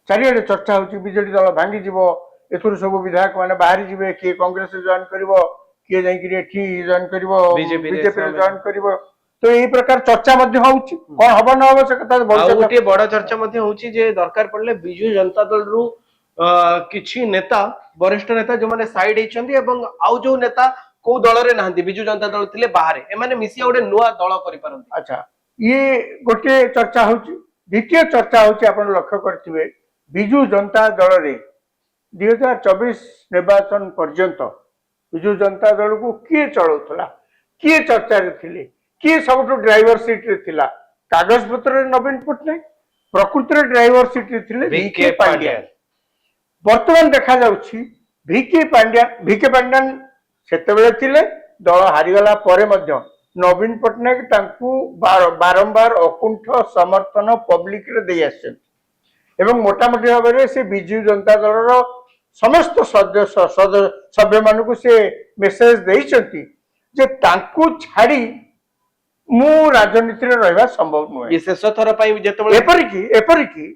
चारिड़े चर्चा होची बीजेडी दल भांगी जीवो एथुर सब विधायक माने बाहरी जीवे किए कांग्रेस जॉइन करिवो किए जाई कि एठी जॉइन करिवो बीजेपी रे जॉइन करिवो तो एही प्रकार चर्चा मध्ये होउची कोन हबो न हबो से कथा बहुत गोटे बड़ चर्चा मध्ये होउची जे दरकार पड़ले बिजू जनता दल रु किछि नेता वरिष्ठ नेता जो माने साइड हेचंदी एवं आउ जो नेता को दल रे नाहंती बिजू जनता दल थिले बाहर ए माने मिसिया गोटे नुआ दल करि परंती। अच्छा ये गोटे चर्चा होउची द्वितीय चर्चा होउची आपण लक्ष्य करथिबे बिजू जनता दल रे 2024 निर्वाचन पर्यंत बिजू जनता दल को किए चलाउथला किए चर्चा रे थिले किए सबटो ड्राइवर सीट रे थिला कागज पत्र रे नवीन पटनायक प्रकृति रे ड्राइवर सीट रे थिले वीके पांड्या वर्तमान देखा जाउची वीके पांड्यान सेतेबेले थिले दल हारिगला परे मध्य नवीन पटनायक तांकू बारंबार अकुंठ समर्थन पब्लिक रे दे आछन एवं मोटामोटी भाव में से बिजू जनता दल समस्त सभ्य मानक से मेसेज देइछंती जे तांकू छाड़ी मु राजनीति रे रहबा संभव नुहे ये शेष थर पई जेतबेले एपरिकी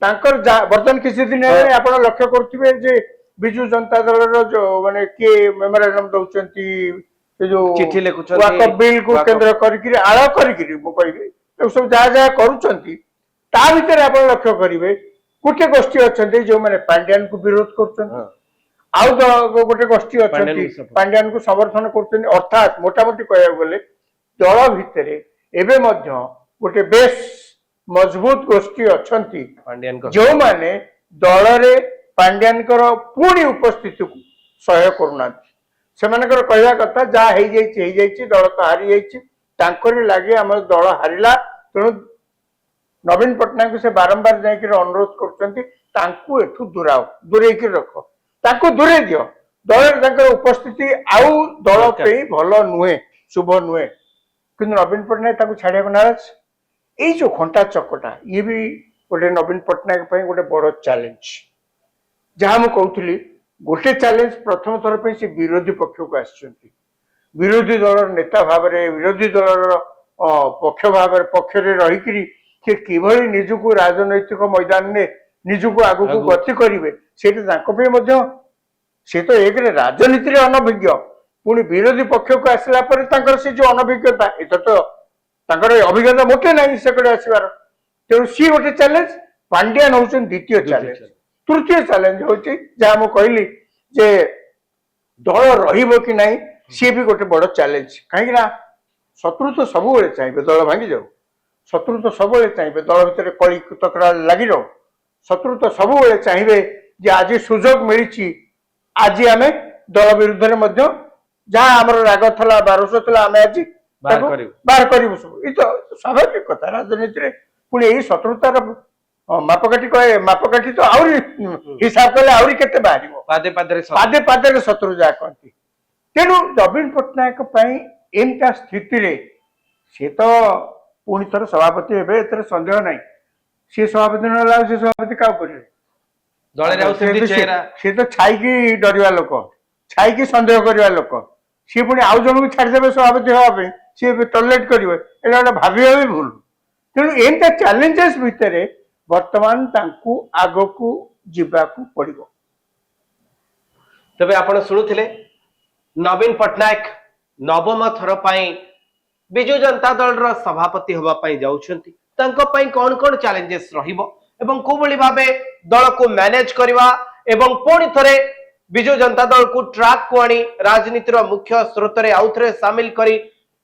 तांकर वर्तमान किसी दिन आपण लक्ष्य करथिबे जे बिजू जनता दल रो जो माने के मेमोरेंडम दउचंती जो चिट्ठी लेखुचंती वाकफ बिल को केंद्र करिकरी आळ करिकरी मु कहिबे तो सब जा करूचंती ता भीतर आप लक्ष्य करेंगे गोटे गोष्ठी अच्छा जो मैंने पांड्यान को विरोध कर गोटे गोष्ठी अच्छा पांड्यान को समर्थन कर अर्थात मोटामोटी कह गले दल भितर एवं गोटे बेस मजबूत गोष्ठी अच्छा जो मैंने दल रे पांड्यान पुणी उपस्थिति को सहयोग करूना से कहवा कथा जहाँ दल तो हारी जाइए लगे आम दल हारिला तेणु नवीन पटनायक से बारंबार जाकर अनुरोध करठू दूराओ दूरे रख दूरे दियो दल उपस्थिति आउ दल भल नुहे शुभ नुहे कि नवीन पटनायक छाड़िया नाराज यही जो घंटा चकटा ये भी गोटे नवीन पटनायक गोटे बड़ चैलेंज जहाँ मुझे कहूली गोटे चैलेंज प्रथम थर पर से विरोधी पक्ष को विरोधी दल नेता भाव विरोधी दल पक्ष भाव पक्षरे रहीकि कि किभली निजुको राजनैतिक मैदान में निजुको आगु को गति करेंगे से तो एक राजनीति अनभिज्ञ पुणी विरोधी पक्ष को आसला से जो अनभिज्ञता ये तो अभिज्ञता मोटे ना से आसबार तेणु सी गोटे चैलेंज पांड्यान हूँ द्वितीय चैलेंज तृतीय चैलेंज हूँ जहाँ मुझे कहली जे दल रही कि नहीं सी भी गोटे बड़ चैलेंज कहीं शत्रु तो सब चाहिए दल भांगी जाऊ शत्रु तो सब चाहिए दल भितर कली तकरार लगी रहो शत्रु तो सब चाहिए जे आज सुजोग मिली आज आम दल विरुद्ध में जहाँ आम राग था बारस था आम आज बाहर करूँ सब ये तो स्वाभाविक कथा राजनीति पुणी यही शत्रुतार मापकाठी कहे मापकाठी तो आहरी हिसाब कले आहरी केते बाहर पादे पादे शत्रु जहाँ कहती तेणु नवीन पटनायक एमता स्थिति रे से तो पुणी थर सभापति हे एतर संदेह नहीं सी सभापति ना से सभापति क्या सी तो छाई डरवा लोक छाई संदेह करवा लोक सी पुणी आउ जन को छाड़देवे सभापति हाँपे सी टॉयलेट करेंगे यहाँ गोटे भाविया भी भूल तेणु एमता चैलेंजेस भितर वर्तमान आग को जीवाकू पड़ो तबे आपण शुणुथिले नवीन पटनायक नवम थर बिजू जनता दल सभापति हवा जाउछंती कौन कौन चैलेंजेस रहिबो एवं को बली भाबे दल को मैनेज करवा एवं पुणी थरे बिजू जनता दल को ट्रैक को आनी राजनीतिर मुख्य स्रोत रे आउथरे शामिल करी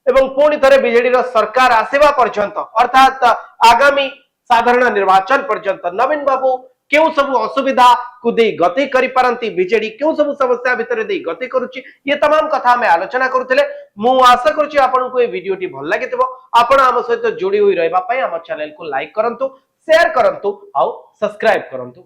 एवं पुणी थरे बीजेडी रो सरकार आसेवा पर्यंत अर्थात आगामी साधारण निर्वाचन पर्यंत नवीन बाबू क्यों सब असुविधा को दे गति करि पारंती बीजेडी क्यों सब समस्या भितर दे गति करूची ये तमाम कथा में आलोचना करूथिले मु आशा करूची आपन को ये वीडियोटी भल लागितबो आपण हम सहित जोड़ी होई रहबा पई हम चैनल को लाइक करंतु शेयर करंतु और सब्सक्राइब करंतु।